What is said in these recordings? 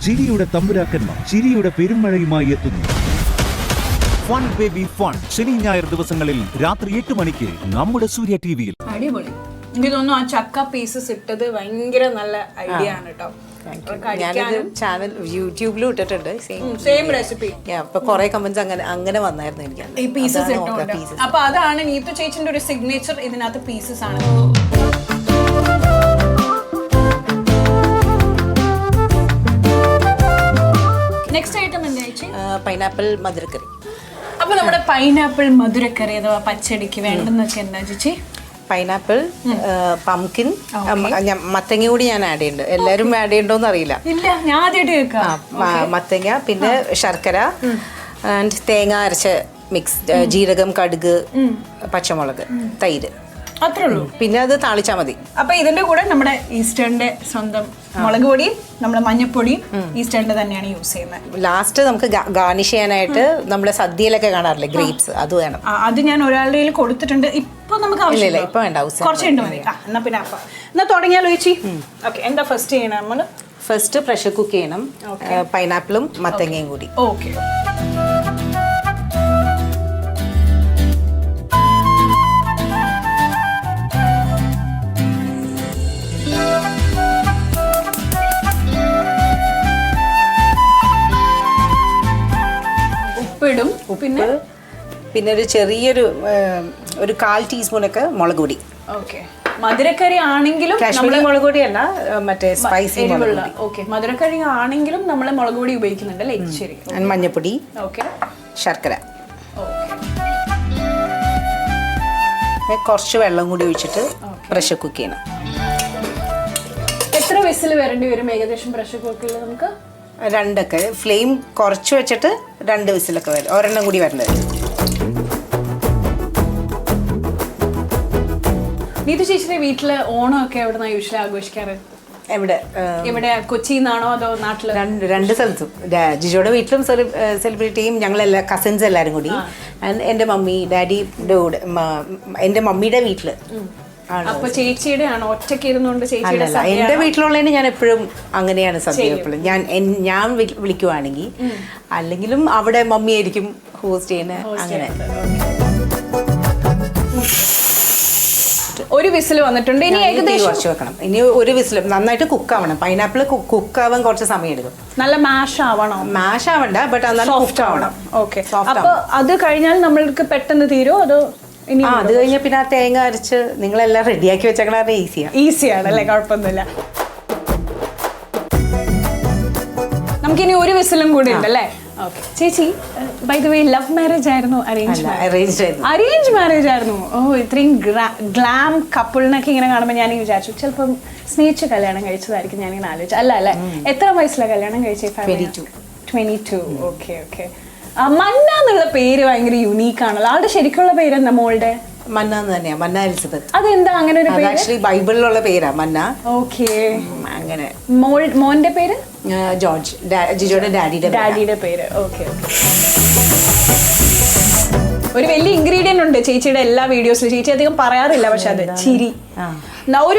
ചിരിയുടെ തമ്പുരാക്കന്മാർ ചിരിയുടെ പെരുമഴയുമായി എത്തുന്നു. ഫൺ ബേബി ഫൺ ശനി ഞായർ ദിവസങ്ങളിൽ രാത്രി 8 മണിക്ക് നമ്മുടെ സൂര്യ ടിവിയിൽ. അടിപൊളി. എനിക്ക് തോന്നുന്നു ആ ചക്ക പീസസ് ഇട്ടത് ഭയങ്കര നല്ല ഐഡിയ ആണ് കേട്ടോ. ചാനൽ യൂട്യൂബിലും ഇട്ടിട്ടുണ്ട് സെയിം റെസിപ്പി. അപ്പൊ കുറെ കമന്റ്സ് അങ്ങനെ വന്നായിരുന്നു എനിക്ക് ഈ പീസസ് ഇട്ടോണ്ട്. അപ്പൊ അതാണ് നീതു ചേച്ചിന്റെ ഒരു സിഗ്നേച്ചർ. ഇതിനകത്ത് പീസസ് ആണ്. നെക്സ്റ്റ് ഐറ്റം എന്താ ചേച്ചി? പൈനാപ്പിൾ മധുരക്കറി. അപ്പൊ നമ്മുടെ പൈനാപ്പിൾ മധുരക്കറി അഥവാ പച്ചടിക്ക് വേണ്ടെന്നൊക്കെ എന്താ ചേച്ചി? പൈനാപ്പിൾ, പംകിൻ, മത്തങ്ങ കൂടി ഞാൻ ആഡ് ചെയ്യുന്നുണ്ട്. എല്ലാവരും ആഡ് ചെയ്യണ്ടോന്ന് അറിയില്ല. ഇല്ല, ഞാൻ ആദ്യമായിട്ട് കേൾക്കാം. മത്തങ്ങ, പിന്നെ ശർക്കര ആൻഡ് തേങ്ങ അരച്ച മിക്സ്, ജീരകം, കടുക്, പച്ചമുളക്, തൈര്, അത്രേ ഉള്ളൂ. പിന്നെ അത് താളിച്ചാൽ മതി. അപ്പൊ ഇതിന്റെ കൂടെ നമ്മുടെ ഈസ്റ്റേണിന്റെ സ്വന്തം മുളക് പൊടിയും നമ്മുടെ മഞ്ഞപ്പൊടിയും ഈസ്റ്റേണിന്റെ തന്നെയാണ് യൂസ് ചെയ്യുന്നത്. ലാസ്റ്റ് നമുക്ക് ഗാർണിഷ് ചെയ്യാനായിട്ട് നമ്മുടെ സദ്യയിലൊക്കെ കാണാറില്ലേ ഗ്രേപ്സ്, അത് വേണം. അത് ഞാൻ ഒരാളുടെ കയ്യിൽ കൊടുത്തിട്ടുണ്ട്. ഇപ്പൊ നമുക്ക് ആവശ്യമില്ല, ഇപ്പൊ വേണ്ട, കുറച്ചുണ്ട് മതി. എന്നാ പിന്നെ എന്നാ തുടങ്ങിയാലോ ചേച്ചി? ഓക്കെ, എന്താ ഫസ്റ്റ് ചെയ്യണം നമ്മള്? ഫസ്റ്റ് പ്രഷർ കുക്ക് ചെയ്യണം പൈനാപ്പിളും മത്തങ്ങയും കൂടി. ഓക്കെ. ഉപ്പ്, പിന്നെ ഒരു ചെറിയൊരു 1/4 ടീസ്പൂണൊക്കെ മുളക് പൊടി. ഓക്കെ. മധുരക്കറി ആണെങ്കിലും കാശ്മീരി മുളക് പൊടിയല്ല, മറ്റേ സ്പൈസി മുളക് പൊടി. ഓക്കെ, മധുരക്കറി ആണെങ്കിലും നമ്മൾ മുളക് പൊടി ഉപയോഗിക്കുന്നുണ്ട് അല്ലേ? ശരി. മഞ്ഞപ്പൊടി, ഓക്കെ, ശർക്കര, കുറച്ച് വെള്ളം കൂടി ഒഴിച്ചിട്ട് പ്രഷർ കുക്ക് ചെയ്യണം. എത്ര വിസിൽ വരേണ്ടി വരും ഏകദേശം പ്രഷർ കുക്കറിൽ? നമുക്ക് 2 ഫ്ലെയിം കുറച്ച് വെച്ചിട്ട് 2 വിസിലൊക്കെ വരും. ഒരെണ്ണം കൂടി വരേണ്ടത്. നീതു ചേച്ചിയുടെ വീട്ടില് ഓണമൊക്കെ എവിടെന്നാ യൂഷ്വലി ആഘോഷിക്കാറ്? ഇവിടെ കൊച്ചിന്നാണോ അതോ നാട്ടില്? രണ്ട് സ്ഥലത്തും. ജിജോയുടെ വീട്ടിലും സെലിബ്രേറ്റ് ചെയ്യും, ഞങ്ങളെല്ലാ കസിൻസ് എല്ലാവരും കൂടി. എൻ്റെ മമ്മി ഡാഡിയുടെ കൂടെ, എൻ്റെ മമ്മിയുടെ വീട്ടില്. അപ്പൊ ചേച്ചിയുടെ ആണോ ഒറ്റയ്ക്ക് ഇരുന്നുകൊണ്ട്? ചേച്ചിയുടെ എന്റെ വീട്ടിലുള്ളതിന് ഞാൻ എപ്പോഴും അങ്ങനെയാണ് സദ്യ. എപ്പോഴും ഞാൻ വിളിക്കുവാണെങ്കിൽ, അല്ലെങ്കിലും അവിടെ മമ്മി ആയിരിക്കും ഹോസ്റ്റ് ചെയ്യുന്നത്. അങ്ങനെ ഒരു വിസിൽ വന്നിട്ടുണ്ട്. ഇനി ഏകദേശം കുറച്ച് വെക്കണം. ഇനി ഒരു വിസിൽ നന്നായിട്ട് കുക്ക് ആവണം. പൈനാപ്പിൾ കുക്ക് ആവാൻ കുറച്ച് സമയം എടുക്കും. നല്ല മാഷ് ആവണോ? മാഷ് ആവണ്ട, ബട്ട് എന്നാലും കുക്ക് ആവണം. ഓക്കെ. അപ്പൊ അത് കഴിഞ്ഞാൽ നമ്മൾക്ക് പെട്ടെന്ന് തീരുമോ അതോ? അത് കഴിഞ്ഞ പിന്നെ ആ തേങ്ങ അരച്ച് നിങ്ങളെല്ലാം റെഡിയാക്കി വെച്ചാൽ ഈസിയാണ് അല്ലേ? കുഴപ്പമൊന്നുമില്ല. നമുക്കിനി ഒരു വിസിലും കൂടി ഉണ്ടല്ലേ? ഓക്കെ. ചേച്ചി, by the way, love marriage ആയിരുന്നു അറേഞ്ച് മാരേജ് ആയിരുന്നു? ഓ, ഇത്രയും ഗ്ലാം കപ്പിളിനൊക്കെ ഇങ്ങനെ കാണുമ്പോൾ ഞാൻ വിചാരിച്ചു ചിലപ്പം സ്നേഹിച്ച് കല്യാണം കഴിച്ചതായിരിക്കും. ഞാനിങ്ങനെ ആലോചിച്ചു. അല്ല അല്ലേ? എത്ര വയസ്സിലാണ് കല്യാണം കഴിച്ചത്? 22. Okay okay. മന്ന എന്നുള്ള പേര് ഭയങ്കര യുണീക്ക് ആണല്ലോ. ആളുടെ ശരിക്കുള്ള പേരെന്താ മോളുടെ? മന്ന തന്നെയാ, മന്ന എലിസബത്ത്. അതെന്താ അങ്ങനെ ഒരു പേര്? ആക്ച്വലി ബൈബിളിലുള്ള പേരാ മന്ന. ഓക്കെ. അങ്ങനെ. മോന്റെ പേര്? ജോർജ്, ജിജോയുടെ ഡാഡിയുടെ പേര്. ഓക്കെ. ഒരു വലിയ ഇൻഗ്രീഡിയന്റ് ഉണ്ട് ചേച്ചിയുടെ എല്ലാ വീഡിയോസിലും. ചേച്ചി അധികം പറയാറില്ല, പക്ഷെ അത് ചിരി.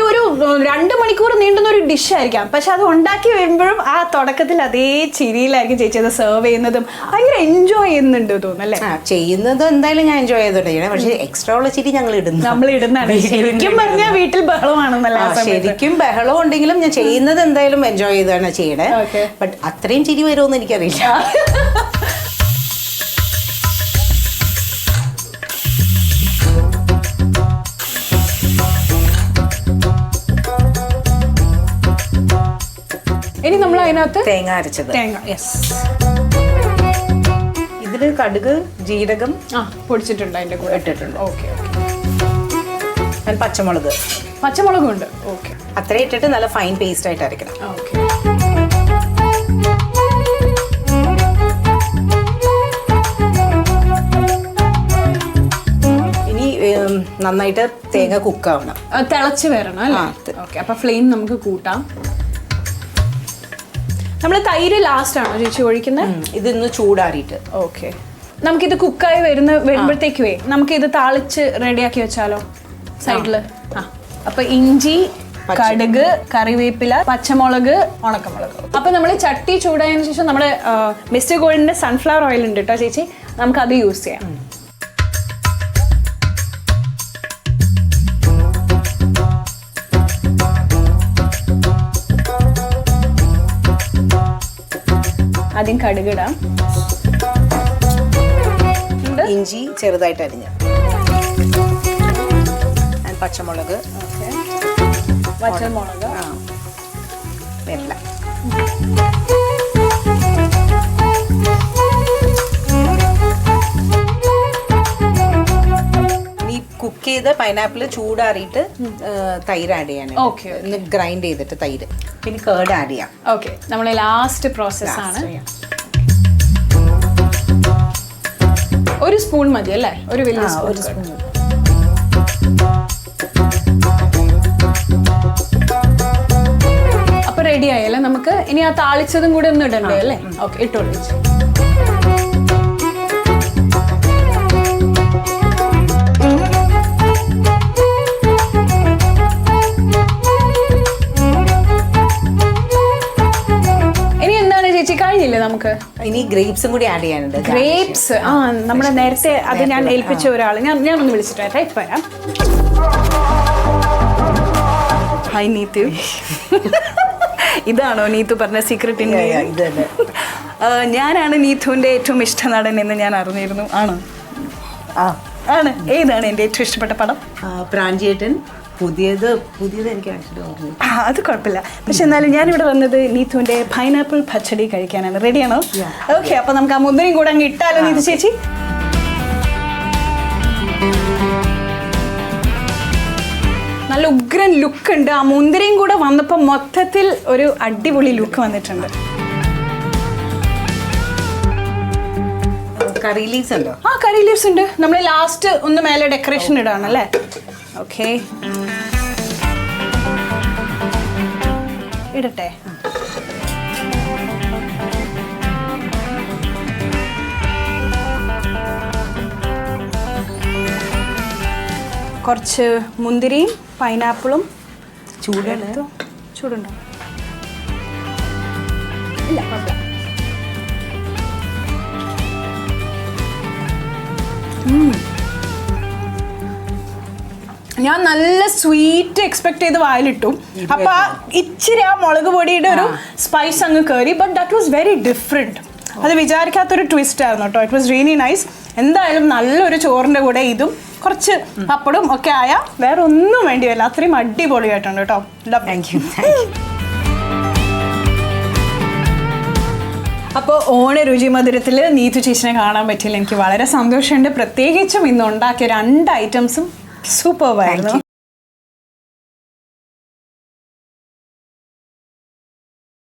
ഒരു 2 മണിക്കൂർ നീണ്ടുന്ന ഒരു ഡിഷ് ആയിരിക്കാം, പക്ഷെ അത് ഉണ്ടാക്കി വരുമ്പോഴും ആ തുടക്കത്തിൽ അതേ ചിരിയിലായിരിക്കും ചേച്ചി അത് സെർവ് ചെയ്യുന്നതും. ഭയങ്കര എൻജോയ് ചെയ്യുന്നുണ്ട് തോന്നുന്നല്ലേ? ചെയ്യുന്നത് എന്തായാലും ഞാൻ എൻജോയ് ചെയ്തോട്ടെ, പക്ഷെ എക്സ്ട്രാ ഉള്ള ചിരി നമ്മൾ ഇടുന്നതാണ്. ശരിക്കും പറഞ്ഞാൽ വീട്ടിൽ ബഹളമാണെന്നല്ല. ശരിക്കും ബഹളം ഉണ്ടെങ്കിലും ഞാൻ ചെയ്യുന്നത് എന്തായാലും എൻജോയ് ചെയ്താണ് ചെയ്യണേ. ബട്ട് അത്രയും ചിരി വരുമെന്ന് എനിക്കറിയില്ല. ഇനി നമ്മൾ അതിനകത്ത് തേങ്ങ അരച്ചത്. ഇതില് കടുക്, ജീരകം പൊടിച്ചിട്ടുണ്ട്, അതിന്റെ കൂടെ ഇട്ടിട്ടുണ്ട്. ഓക്കെ. പച്ചമുളകും ഉണ്ട്. ഓക്കെ. അത്ര ഇട്ടിട്ട് നല്ല ഫൈൻ പേസ്റ്റ് ആയിട്ട് അരക്കണം. ഓക്കെ. ഇനി നന്നായിട്ട് തേങ്ങ കുക്ക് ആവണം, തിളച്ച് വരണം അല്ലേ? ഓക്കെ. അപ്പൊ ഫ്ലെയിം നമുക്ക് കൂട്ടാം. നമ്മൾ തൈര് ലാസ്റ്റ് ആണോ ചേച്ചി ഒഴിക്കുന്നത്? ഇതൊന്ന് ചൂടാറിയിട്ട്. ഓക്കെ. നമുക്കിത് കുക്കായി വരുമ്പോഴത്തേക്കുവേ നമുക്ക് ഇത് താളിച്ച് റെഡിയാക്കി വെച്ചാലോ സൈഡില്? അപ്പൊ ഇഞ്ചി, കടുക്, കറിവേപ്പില, പച്ചമുളക്, ഉണക്കമുളക്. അപ്പൊ നമ്മൾ ചട്ടി ചൂടായതിനു ശേഷം നമ്മുടെ മിസ്റ്റർ ഗോൾഡിന്റെ സൺഫ്ലവർ ഓയിൽ ഉണ്ട് കേട്ടോ ചേച്ചി, നമുക്കത് യൂസ് ചെയ്യാം. ആദ്യം കടുകിടാം, ഇഞ്ചി ചെറുതായിട്ട് അരിഞ്ഞ്, പച്ചമുളക്, പച്ചമുളക്, വെല്ല. ഈ കുക്ക് ചെയ്ത പൈനാപ്പിൾ ചൂടാറിയിട്ട് തൈര് ആഡ് ചെയ്യാൻ, ഒന്ന് ഗ്രൈൻഡ് ചെയ്തിട്ട് തൈര്, പിന്നെ കേർഡ് ആഡ് ചെയ്യാം. ഓക്കെ, നമ്മളെ ലാസ്റ്റ് പ്രോസസ് ആണ്. ഒരു സ്പൂൺ മതി അല്ലേ? ഒരു വലിയ സ്പൂൺ. അപ്പൊ റെഡി ആയല്ലേ? നമുക്ക് ഇനി ആ താളിച്ചതും കൂടെ ഒന്ന് ഇടണ്ടേ അല്ലേ? ഓക്കെ, ഇട്ടോളൂ. ഇനി എന്താണ് ചേച്ചി, കഴിഞ്ഞില്ലേ നമുക്ക്? ഇനി ഗ്രേപ്സും കൂടി ആഡ് ചെയ്യാനുണ്ട്. ഗ്രേപ്സ്, നമ്മുടെ നേരത്തെ അത് ഞാൻ ഏൽപ്പിച്ച ഒരാൾ, ഞാനൊന്ന് വിളിച്ചിട്ട് ഇപ്പൊ വരാം. ഹായ് നീതു. ഇതാണോ നീതു പറഞ്ഞ സീക്രട്ട് ഇൻഗ്രീഡിയന്റ്? ഞാനാണ് നീതുവിന്റെ ഏറ്റവും ഇഷ്ട നടൻ എന്ന് ഞാൻ അറിഞ്ഞിരുന്നു. ആണോ? ആണ്. ഏതാണ് എൻ്റെ ഏറ്റവും ഇഷ്ടപ്പെട്ട പടം? പ്രാഞ്ചിയേട്ടൻ. പുതിയത് എനിക്ക് ആക്ച്വലി അത് കുഴപ്പമില്ല. പക്ഷെ എന്നാലും ഞാനിവിടെ വന്നത് നീതുവിന്റെ പൈനാപ്പിൾ പച്ചടി കഴിക്കാനാണ്. റെഡിയാണോ? ഓക്കെ, അപ്പൊ നമുക്ക് ആ മുന്തിരിയും കൂടെ അങ്ങ് ഇട്ടാലോ നീതു ചേച്ചി? നല്ല ഉഗ്രൻ ലുക്ക് ഉണ്ട്. ആ മുന്തിരിയും കൂടെ വന്നപ്പോൾ മൊത്തത്തിൽ ഒരു അടിപൊളി ലുക്ക് വന്നിട്ടുണ്ട്. കറി ലീവ്സ് ഉണ്ടോ? കറി ലീവ്സ് ഉണ്ട്. നമ്മൾ ലാസ്റ്റ് ഒന്ന് മേലെ ഡെക്കറേഷൻ ഇടാണല്ലേ? ഓക്കെ, ഇടട്ടെ. കുറച്ച് മുന്തിരിയും പൈനാപ്പിളും. ചൂടുണ്ടോ? ഇല്ല, കുഴപ്പമില്ല. ഞാൻ നല്ല സ്വീറ്റ് എക്സ്പെക്ട് ചെയ്ത് വായിലിട്ടു. അപ്പൊ ഇച്ചിരി ആ മുളക് പൊടിയുടെ ഒരു സ്പൈസ് അങ്ങ് കയറി. But that was very different. അത് വിചാരിക്കാത്തൊരു ട്വിസ്റ്റ് ആയിരുന്നു കേട്ടോ. It was really nice. എന്തായാലും നല്ലൊരു ചോറിന്റെ കൂടെ ഇതും കുറച്ച് പപ്പടും ഒക്കെ ആയാൽ വേറെ ഒന്നും വേണ്ടി വരില്ല. അത്രയും അടിപൊളിയായിട്ടുണ്ട് കേട്ടോ. Thank you. അപ്പോൾ ഓണ രുചി മധുരത്തിൽ നീതു ചേച്ചിനെ കാണാൻ പറ്റിയില്ല. എനിക്ക് വളരെ സന്തോഷമുണ്ട്. പ്രത്യേകിച്ചും ഇന്ന് ഉണ്ടാക്കിയ 2 ഐറ്റംസും സൂപ്പർവായിരുന്നു.